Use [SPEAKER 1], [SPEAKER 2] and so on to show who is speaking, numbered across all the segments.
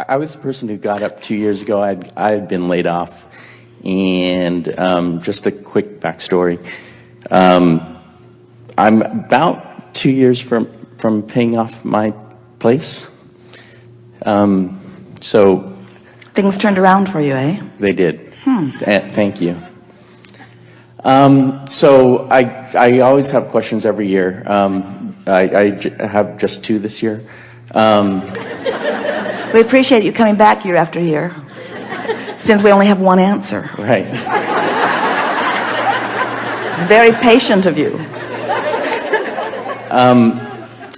[SPEAKER 1] I was the person who got up 2 years ago. I had been laid off, and just a quick backstory. I'm about 2 years from paying off my place. So
[SPEAKER 2] things turned around for you, eh?
[SPEAKER 1] They did. Thank you. So I always have questions every year. I have just 2 this year.
[SPEAKER 2] We appreciate you coming back year after year, since we only have one answer.
[SPEAKER 1] Right.
[SPEAKER 2] It's very patient of you.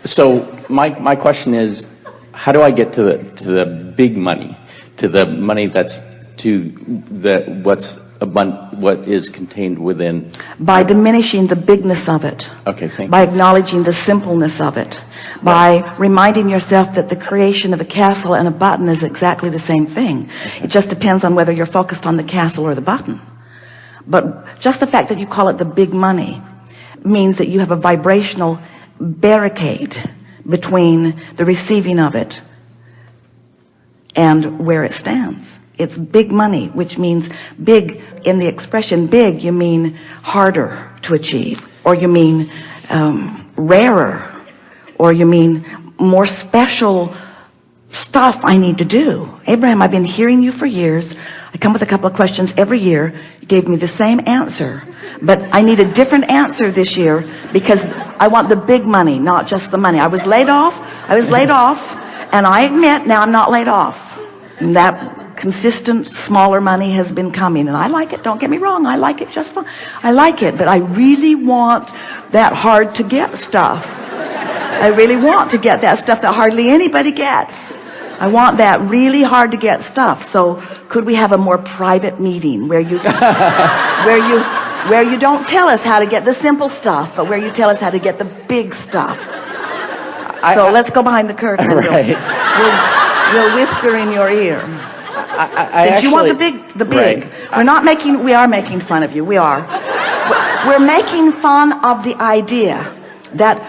[SPEAKER 1] So my question is, how do I get to the big money, to the money that's what is contained within?
[SPEAKER 2] By diminishing the bigness of it.
[SPEAKER 1] Okay, thank you.
[SPEAKER 2] By acknowledging the simpleness of it. By reminding yourself that the creation of a castle and a button is exactly the same thing. It just depends on whether you're focused on the castle or the button. But just the fact that you call it the big money means that you have a vibrational barricade between the receiving of it and where it stands. It's big money, which means big. In the expression big, you mean harder to achieve, or you mean rarer, or you mean more special stuff I need to do. Abraham, I've been hearing you for years. I come with a couple of questions every year. You gave me the same answer, but I need a different answer this year because I want the big money, not just the money. I was laid off, and I admit now I'm not laid off. And that consistent smaller money has been coming, and I like it. Don't get me wrong, I like it just fine. I like it, but I really want that hard to get stuff. I really want to get that stuff that hardly anybody gets. I want that really hard to get stuff. So could we have a more private meeting where you where you don't tell us how to get the simple stuff, but where you tell us how to get the big stuff? So let's go behind the curtain.
[SPEAKER 1] Right.
[SPEAKER 2] We'll whisper in your ear.
[SPEAKER 1] Actually,
[SPEAKER 2] you want the big? Right. We are making fun of you. We're making fun of the idea that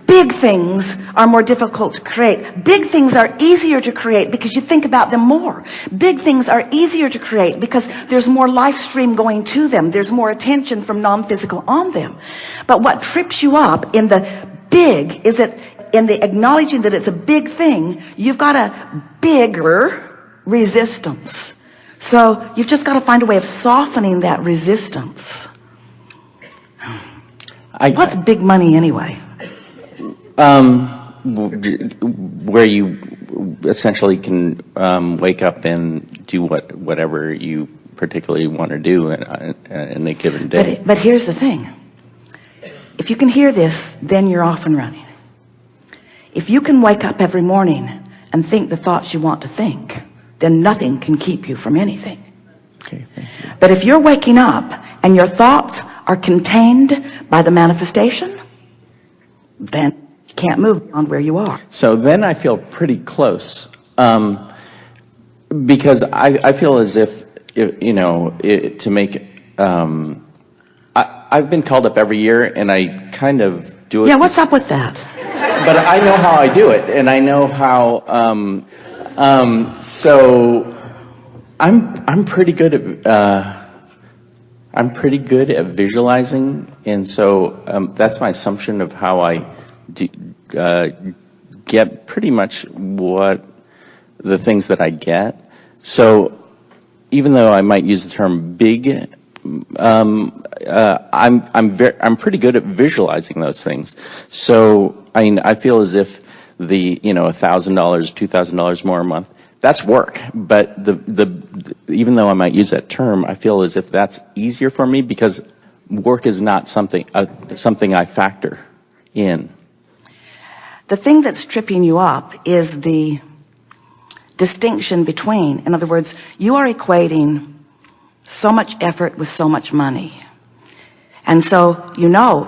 [SPEAKER 2] big things are more difficult to create. Big things are easier to create because you think about them more. Big things are easier to create because there's more life stream going to them. There's more attention from non-physical on them. But what trips you up in the big is that in the acknowledging that it's a big thing, you've got a bigger resistance. So you've just got to find a way of softening that resistance. What's big money anyway?
[SPEAKER 1] Where you essentially can wake up and do whatever you particularly want to do in a given day.
[SPEAKER 2] But here's the thing. If you can hear this, then you're off and running. If you can wake up every morning and think the thoughts you want to think, then nothing can keep you from anything.
[SPEAKER 1] Okay, thank you.
[SPEAKER 2] But if you're waking up and your thoughts are contained by the manifestation, then you can't move beyond where you are.
[SPEAKER 1] So then I feel pretty close, because I feel as if to make I've been called up every year, and I kind of do it.
[SPEAKER 2] Yeah, what's up with that?
[SPEAKER 1] But I know how I do it, and I know how. So I'm pretty good at visualizing, and so that's my assumption of how I get pretty much what the things that I get. So even though I might use the term big, I'm pretty good at visualizing those things. So I mean, I feel as if the $1,000, $2,000 more a month, that's work. But even though I might use that term, I feel as if that's easier for me because work is not something I factor in.
[SPEAKER 2] The thing that's tripping you up is the distinction between, in other words, you are equating so much effort with so much money. And so,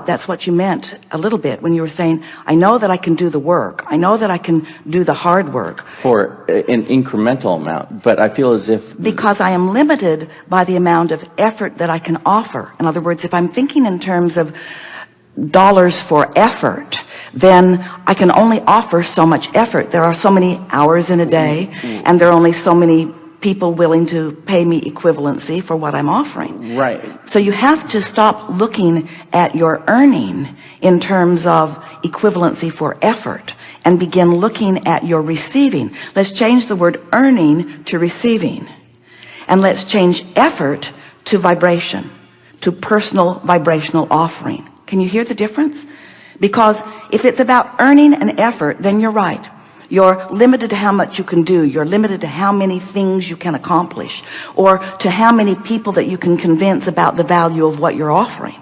[SPEAKER 2] that's what you meant a little bit when you were saying, I know that I can do the work. I know that I can do the hard work.
[SPEAKER 1] For an incremental amount, but I feel as if...
[SPEAKER 2] Because I am limited by the amount of effort that I can offer. In other words, if I'm thinking in terms of dollars for effort, then I can only offer so much effort. There are so many hours in a day, and there are only so many people willing to pay me equivalency for what I'm offering.
[SPEAKER 1] Right.
[SPEAKER 2] So you have to stop looking at your earning in terms of equivalency for effort and begin looking at your receiving. Let's change the word earning to receiving, and let's change effort to vibration, to personal vibrational offering. Can you hear the difference? Because if it's about earning and effort, then you're right. You're limited to how much you can do. You're limited to how many things you can accomplish, or to how many people that you can convince about the value of what you're offering.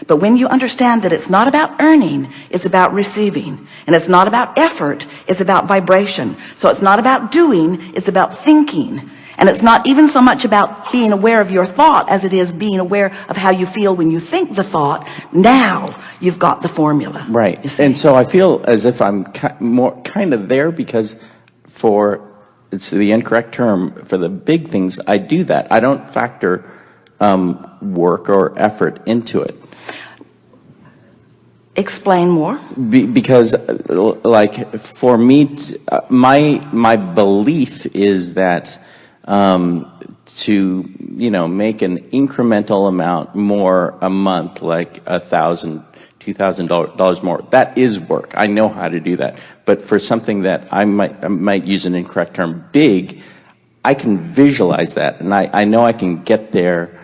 [SPEAKER 2] But when you understand that it's not about earning, it's about receiving. And it's not about effort, it's about vibration. So it's not about doing, it's about thinking. And it's not even so much about being aware of your thought as it is being aware of how you feel when you think the thought. Now you've got the formula.
[SPEAKER 1] Right. And so I feel as if I'm kind of there, because it's the incorrect term, for the big things, I do that. I don't factor work or effort into it. Explain more. Because, like, for me, my belief is that to, make an incremental amount more a month, like $1,000, $2,000 more, that is work. I know how to do that. But for something that I might use an incorrect term, big, I can visualize that, and I know I can get there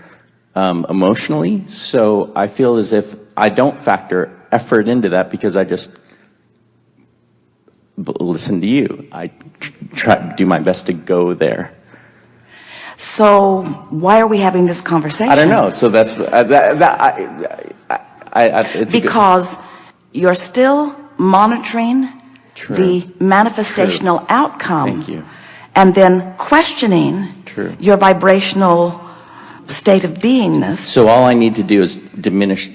[SPEAKER 1] emotionally. So I feel as if I don't factor effort into that, because I just listen to you. I try to do my best to go there. So why are we having this conversation? I don't know. So that's it's because you're still monitoring the manifestational outcome. Thank you. And then questioning your vibrational state of beingness. So all I need to do is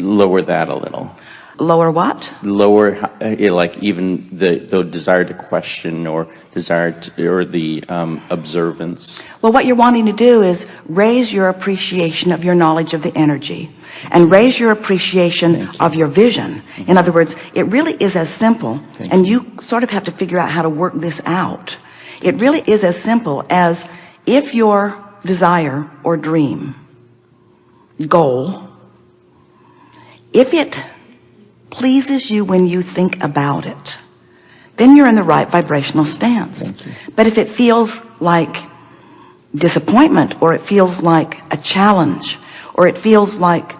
[SPEAKER 1] lower that a little. Lower what? Lower, like, even the desire to question, or desire to, or the observance. Well, what you're wanting to do is raise your appreciation of your knowledge of the energy, and raise your appreciation of your vision. In other words, it really is as simple, and you sort of have to figure out how to work this out. It really is as simple as, if your desire or dream, goal, if it pleases you when you think about it, then you're in the right vibrational stance. But if it feels like disappointment, or it feels like a challenge, or it feels like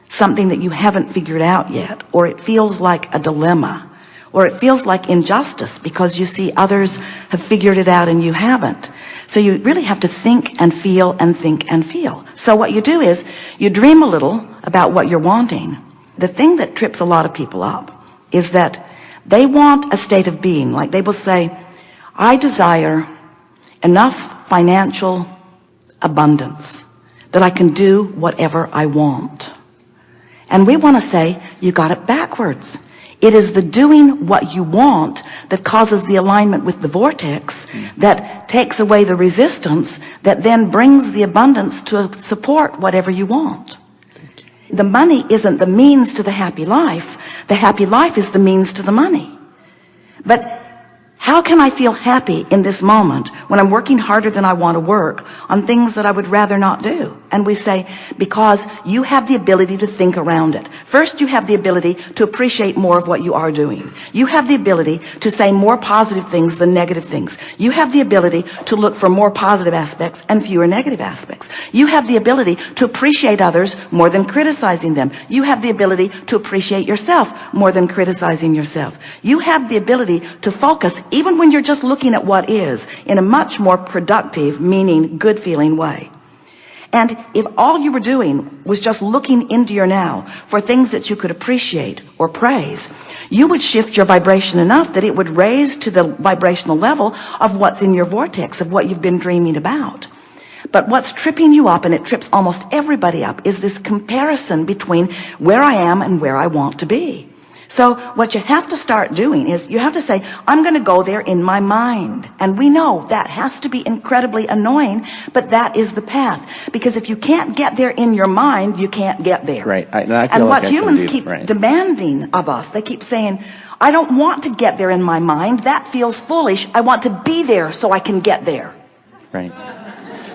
[SPEAKER 1] something that you haven't figured out yet, or it feels like a dilemma, or it feels like injustice because you see others have figured it out and you haven't. So you really have to think and feel and think and feel. So what you do is you dream a little about what you're wanting. The thing that trips a lot of people up is that they want a state of being. Like, they will say, I desire enough financial abundance that I can do whatever I want. And we want to say, you got it backwards. It is the doing what you want that causes the alignment with the vortex, that takes away the resistance, that then brings the abundance to support whatever you want. The money isn't the means to the happy life. The happy life is the means to the money. But how can I feel happy in this moment when I'm working harder than I want to work on things that I would rather not do? And we say, because you have the ability to think around it. First, you have the ability to appreciate more of what you are doing. You have the ability to say more positive things than negative things. You have the ability to look for more positive aspects and fewer negative aspects. You have the ability to appreciate others more than criticizing them. You have the ability to appreciate yourself more than criticizing yourself. You have the ability to focus, even when you're just looking at what is, in a much more productive, meaning, good feeling way. And if all you were doing was just looking into your now for things that you could appreciate or praise, you would shift your vibration enough that it would raise to the vibrational level of what's in your vortex, of what you've been dreaming about. But what's tripping you up, and it trips almost everybody up, is this comparison between where I am and where I want to be.
[SPEAKER 2] So what you have to start doing is you have to say, I'm going to go there in my mind. And we know that has to be incredibly annoying, but that is the path. Because if you can't get there in your mind, you can't get there.
[SPEAKER 1] Right. And I feel
[SPEAKER 2] And
[SPEAKER 1] like
[SPEAKER 2] what
[SPEAKER 1] I can
[SPEAKER 2] humans
[SPEAKER 1] do-
[SPEAKER 2] keep
[SPEAKER 1] right.
[SPEAKER 2] demanding of us, they keep saying, I don't want to get there in my mind. That feels foolish. I want to be there so I can get there.
[SPEAKER 1] Right.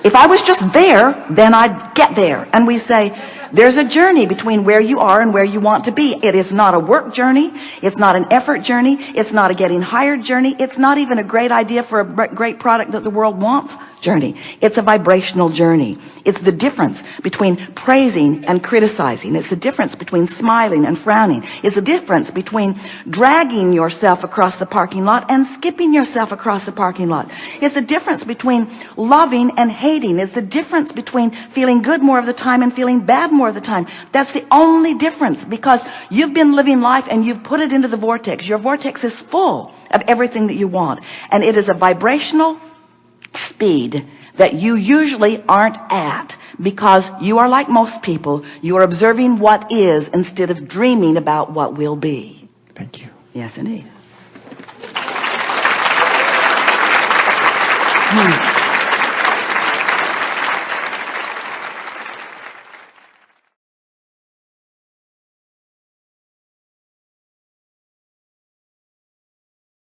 [SPEAKER 2] If I was just there, then I'd get there. And we say, there's a journey between where you are and where you want to be. It is not a work journey. It's not an effort journey. It's not a getting hired journey. It's not even a great idea for a great product that the world wants journey. It's a vibrational journey. It's the difference between praising and criticizing. It's the difference between smiling and frowning. It's the difference between dragging yourself across the parking lot and skipping yourself across the parking lot. It's the difference between loving and hating. It's the difference between feeling good more of the time and feeling bad more of the time. That's the only difference, because you've been living life and you've put it into the vortex. Your vortex is full of everything that you want, and it is a vibrational speed that you usually aren't at, because you are like most people. You are observing what is instead of dreaming about what will be.
[SPEAKER 1] Thank you.
[SPEAKER 2] Yes, indeed.